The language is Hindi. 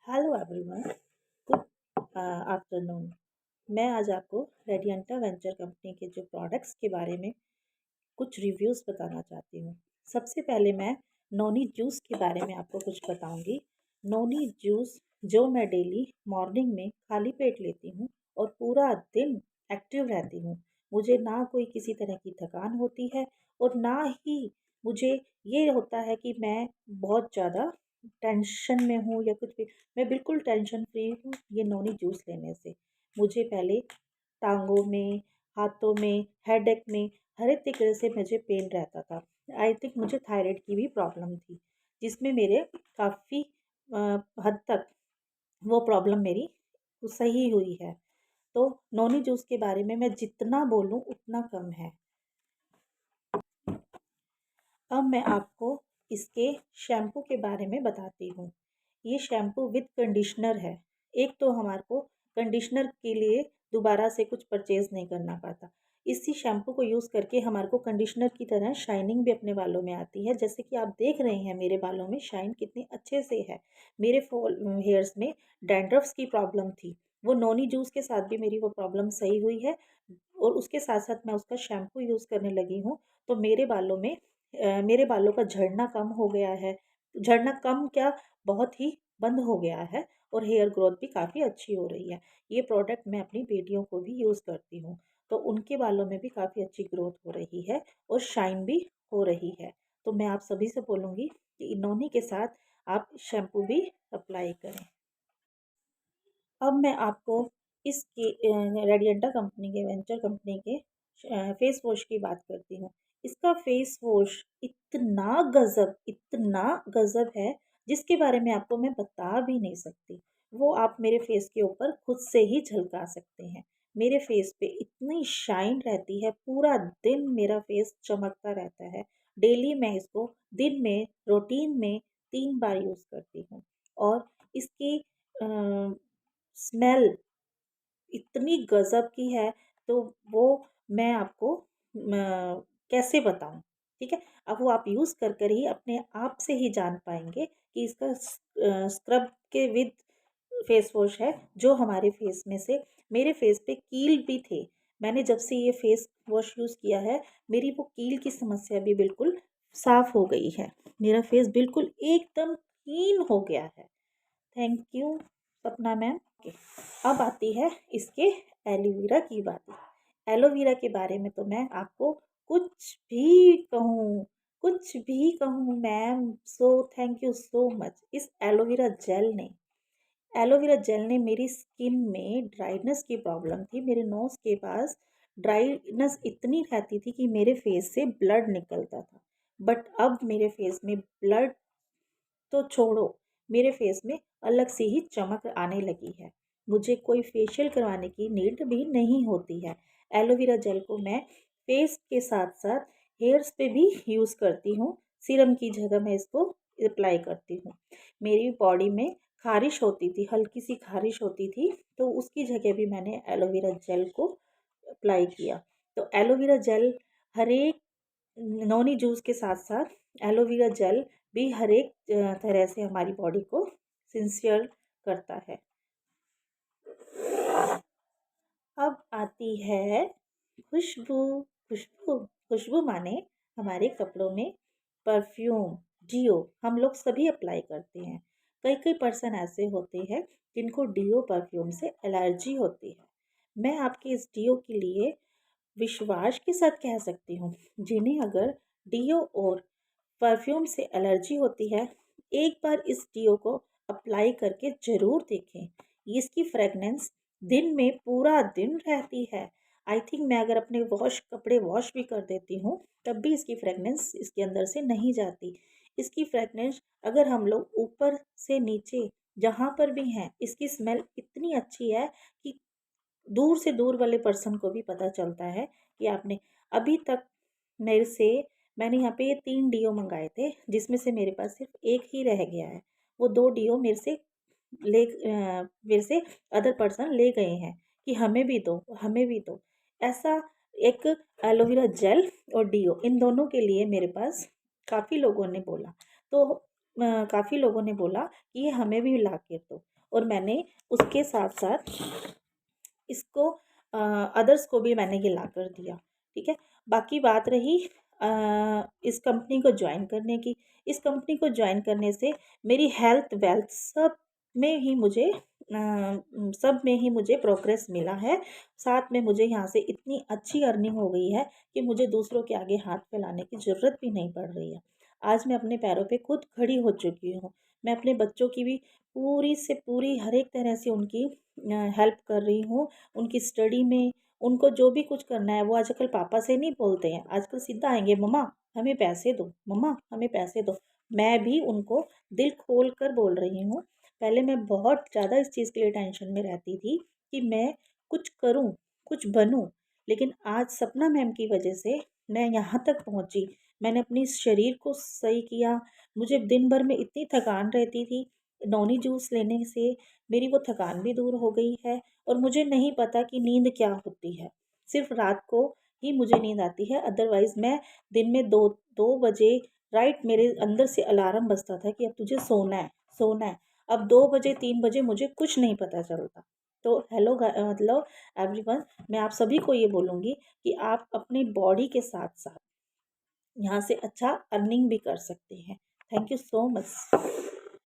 Hello everyone, good afternoon. मैं आज आपको रेडियंटा वेंचर कंपनी के जो प्रोडक्ट्स के बारे में कुछ रिव्यूज़ बताना चाहती हूँ। सबसे पहले मैं नोनी जूस के बारे में आपको कुछ बताऊँगी। नोनी जूस जो मैं डेली मॉर्निंग में खाली पेट लेती हूँ और पूरा दिन एक्टिव रहती हूँ। मुझे ना कोई किसी तरह की थकान होती है और ना ही मुझे ये होता है कि मैं बहुत ज़्यादा टेंशन में हूँ या कुछ भी। मैं बिल्कुल टेंशन फ्री हूँ ये नोनी जूस लेने से। मुझे पहले टाँगों में, हाथों में, हेडेक में हर एक तरह से मुझे पेन रहता था। आई थिंक मुझे थायराइड की भी प्रॉब्लम थी, जिसमें मेरे काफ़ी हद तक वो प्रॉब्लम मेरी सही हुई है। तो नोनी जूस के बारे में मैं जितना बोलूँ उतना कम है। अब मैं आपको इसके शैम्पू के बारे में बताती हूँ। ये शैम्पू विद कंडीशनर है। एक तो हमारे को कंडीशनर के लिए दोबारा से कुछ परचेज़ नहीं करना पड़ता। इसी शैम्पू को यूज़ करके हमारे को कंडीशनर की तरह शाइनिंग भी अपने बालों में आती है। जैसे कि आप देख रहे हैं मेरे बालों में शाइन कितनी अच्छे से है। मेरे फॉल हेयर्स में डैंड्रफ्स की प्रॉब्लम थी, वो नोनी जूस के साथ भी मेरी वो प्रॉब्लम सही हुई है। और उसके साथ साथ मैं उसका शैम्पू यूज़ करने लगी हूँ, तो मेरे बालों का झड़ना कम हो गया है। झड़ना कम क्या, बहुत ही बंद हो गया है और हेयर ग्रोथ भी काफ़ी अच्छी हो रही है। ये प्रोडक्ट मैं अपनी बेटियों को भी यूज़ करती हूँ, तो उनके बालों में भी काफ़ी अच्छी ग्रोथ हो रही है और शाइन भी हो रही है। तो मैं आप सभी से बोलूँगी कि इन्होंने के साथ आप शैम्पू भी अप्लाई करें। अब मैं आपको इसके रेडियंटा कंपनी के वेंचर कंपनी के फेस वॉश की बात करती हूँ। इसका फेस वॉश इतना गज़ब है, जिसके बारे में आपको मैं बता भी नहीं सकती। वो आप मेरे फेस के ऊपर खुद से ही झलका सकते हैं। मेरे फेस पे इतनी शाइन रहती है, पूरा दिन मेरा फेस चमकता रहता है। डेली मैं इसको दिन में रूटीन में 3 बार यूज़ करती हूँ और इसकी स्मेल इतनी गज़ब की है, तो वो मैं आपको कैसे बताऊँ, ठीक है? अब वो आप यूज़ कर ही अपने आप से ही जान पाएँगे कि इसका स्क्रब के विद फेस वॉश है, जो हमारे फेस में से मेरे फेस पे कील भी थे। मैंने जब से ये फेस वॉश यूज़ किया है, मेरी वो कील की समस्या भी बिल्कुल साफ़ हो गई है। मेरा फेस बिल्कुल एकदम क्लीन हो गया है। थैंक यू सपना मैम। ओके, अब आती है इसके एलोवेरा की बात। एलोवेरा के बारे में तो मैं आपको कुछ भी कहूँ, कुछ भी कहूँ ma'am. So thank you so much. इस एलोवेरा जेल ने मेरी स्किन में ड्राइनेस की प्रॉब्लम थी। मेरे नोज़ के पास ड्राइनेस इतनी रहती थी कि मेरे फेस से ब्लड निकलता था। बट अब मेरे फेस में ब्लड तो छोड़ो, मेरे फेस में अलग से ही चमक आने लगी है। मुझे कोई फेशियल करवाने की नीड भी नहीं होती है। एलोवेरा जेल को मैं फेस के साथ-साथ हेयर्स पे भी यूज़ करती हूँ। सीरम की जगह मैं इसको अप्लाई करती हूँ। मेरी बॉडी में ख़ारिश होती थी, हल्की-सी ख़ारिश होती थी, तो उसकी जगह भी मैंने एलोवेरा जेल को अप्लाई किया। तो एलोवेरा जेल हर एक नोनी जूस के साथ-साथ एलोवेरा जेल भी हर एक तरह से हमारी बॉडी को सिंसियर करता है। अब आती है खुशबू। खुशबू खुशबू माने हमारे कपड़ों में परफ्यूम, डियो हम लोग सभी अप्लाई करते हैं। कई कई पर्सन ऐसे होते हैं जिनको डियो परफ्यूम से एलर्जी होती है। मैं आपके इस डियो के लिए विश्वास के साथ कह सकती हूँ, जिन्हें अगर डियो और परफ्यूम से एलर्जी होती है, एक बार इस डियो को अप्लाई करके ज़रूर देखें। इसकी फ्रेगनेंस दिन में पूरा दिन रहती है। आई थिंक मैं अगर अपने कपड़े वॉश भी कर देती हूँ, तब भी इसकी फ्रेगनेंस इसके अंदर से नहीं जाती। इसकी फ्रेगनेंस अगर हम लोग ऊपर से नीचे जहाँ पर भी हैं, इसकी स्मेल इतनी अच्छी है कि दूर से दूर वाले पर्सन को भी पता चलता है कि आपने अभी तक मेरे से मैंने यहाँ पे ये 3 डीओ मंगाए थे, जिसमें से मेरे पास सिर्फ एक ही रह गया है। वो 2 डीओ मेरे से अदर पर्सन ले गए हैं कि हमें भी दो, हमें भी दो। ऐसा एक एलोवेरा जेल और डीओ इन दोनों के लिए मेरे पास काफ़ी लोगों ने बोला। तो काफ़ी लोगों ने बोला कि ये हमें भी ला के दो, और मैंने उसके साथ साथ इसको अदर्स को भी मैंने ये ला कर दिया। ठीक है। बाकी बात रही इस कंपनी को ज्वाइन करने की। इस कंपनी को ज्वाइन करने से मेरी हेल्थ वेल्थ सब में ही मुझे प्रोग्रेस मिला है। साथ में मुझे यहाँ से इतनी अच्छी अर्निंग हो गई है कि मुझे दूसरों के आगे हाथ फैलाने की ज़रूरत भी नहीं पड़ रही है। आज मैं अपने पैरों पे खुद खड़ी हो चुकी हूँ। मैं अपने बच्चों की भी पूरी से पूरी हर एक तरह से उनकी हेल्प कर रही हूँ। उनकी स्टडी में उनको जो भी कुछ करना है, वो आजकल पापा से नहीं बोलते हैं, आजकल सीधा आएंगे, मम्मा हमें पैसे दो, मम्मा हमें पैसे दो। मैं भी उनको दिल खोल कर बोल रही हूँ। पहले मैं बहुत ज़्यादा इस चीज़ के लिए टेंशन में रहती थी कि मैं कुछ करूँ, कुछ बनूँ, लेकिन आज सपना मैम की वजह से मैं यहाँ तक पहुँची। मैंने अपनी शरीर को सही किया। मुझे दिन भर में इतनी थकान रहती थी, नॉनी जूस लेने से मेरी वो थकान भी दूर हो गई है। और मुझे नहीं पता कि नींद क्या होती है, सिर्फ रात को ही मुझे नींद आती है। अदरवाइज़ मैं दिन में 2 बजे राइट मेरे अंदर से अलार्म बजता था कि अब तुझे सोना है, सोना है। अब 2 बजे 3 बजे मुझे कुछ नहीं पता चलता। तो हेलो मतलब एवरीवन, मैं आप सभी को ये बोलूँगी कि आप अपनी बॉडी के साथ साथ यहाँ से अच्छा अर्निंग भी कर सकते हैं। Thank you so much.